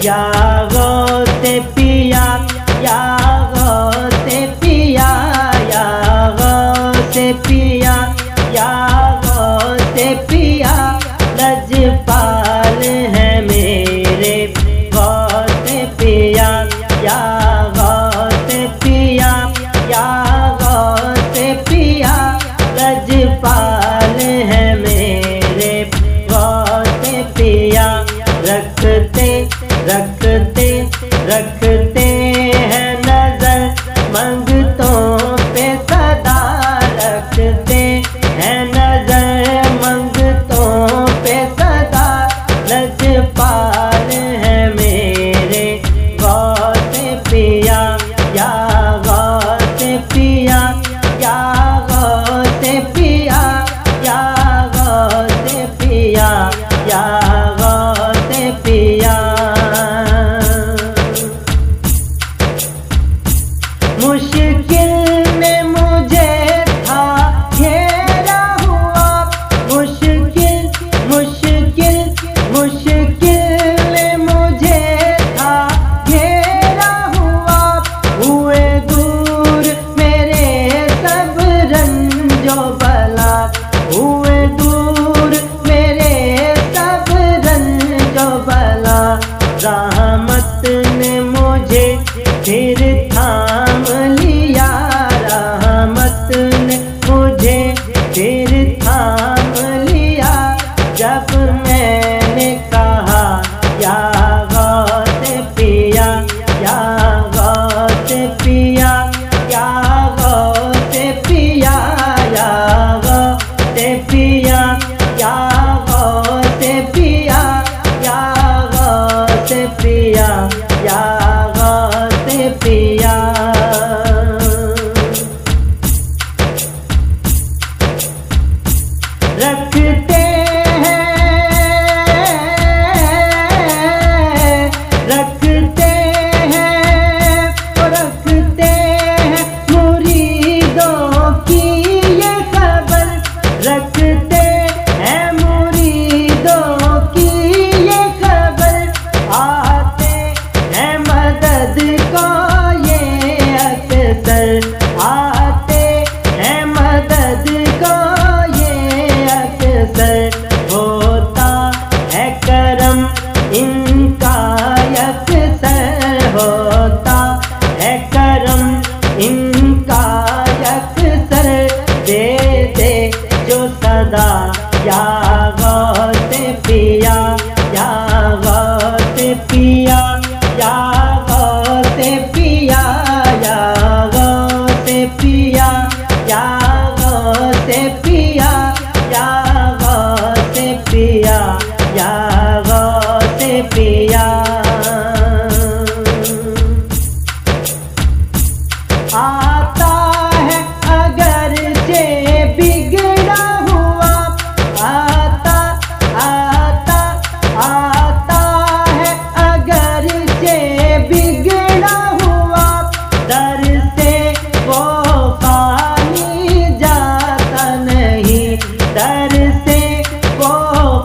या गौसे पिया, या गौसे पिया, या गौसे पिया, या गौसे पिया। लजपाल है मेरे गौसे पिया, या गौसे पिया, या गौसे पिया। लजपाल है मेरे गौसे पिया। रखते रखते रखते हैं नजर मंगतों पे सदा, रखते हैं नजर मंगतों पे सदा। लजपाल है मेरे गौसे पिया, या गौसे पिया, या गौसे पिया, या गौसे पिया, या गौसे पिया। मुश्किल में मुझे था घेरा हुआ, मुश्किल मुश्किल मुश्किल में मुझे था घेरा हुआ। हुए दूर मेरे सब रंजो बला, हुए दूर मेरे सब रंजो बला। रहमत ने मुझे फिर थाम लिया, रहमत ने मुझे फिर थाम लिया। जब मैंने कहा या गौसे पिया, या गौसे पिया, या गौसे पिया, या गौसे पिया, या गौसे पिया, या गौसे पिया, या गौसे पिया। रखते रखते हैं रखते हैं मुरीदों की ये खबर, रखते हैं मुरीदों की ये खबर। आते हैं मदद को ये अक्सर, आते हैं मदद को ये अक्सर। होता है करम इनका अक्सर, होता है करम इनका अक्सर। दे दे जो सदा या गौसे पिया, या गौसे पिया, या गौसे पिया, या गौसे पिया, या गौसे पिया, या गौसे पिया, या गौसे पिया। आता है अगर जे बिगड़ा हुआ, आता आता आता है अगर जे बिगड़ा हुआ। दर से वो खाली जाता नहीं, दर से वो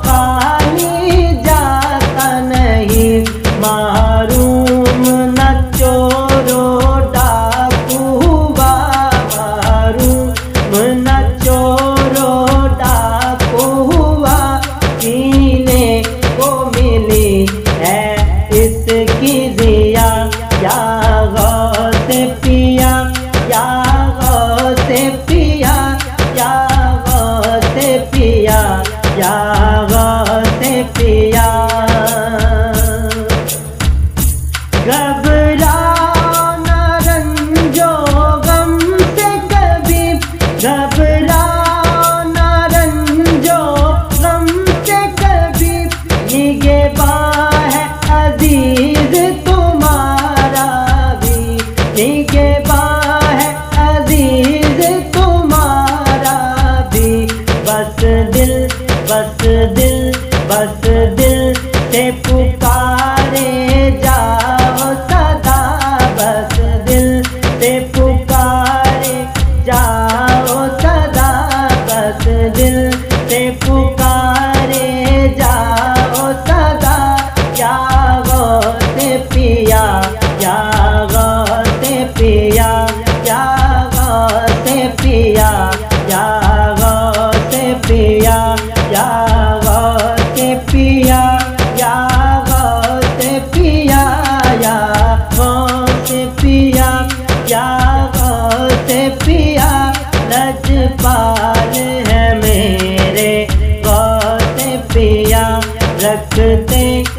खाली जाता नहीं। मारूम न चोरो डाकू हुआ, मारूम न चोरो डाकू हुआ। सीने को मिली है इसकी जिया, या गौसे पिया, या गौसे पिया, या गौसे पिया, या गौसे पिया। घबराओ न रंजो गम से कभी, घबराओ न रंजो गम से कभी। निगहबान है अजीज तुम्हारा भी, निगहबान है अजीज तुम्हारा भी। बस दिल बस दिल बस दिल से पुकारे जाओ सदा, बस दिल से पुकारे जाओ सदा, बस दिल से पुकारे जाओ सदा। जागो करते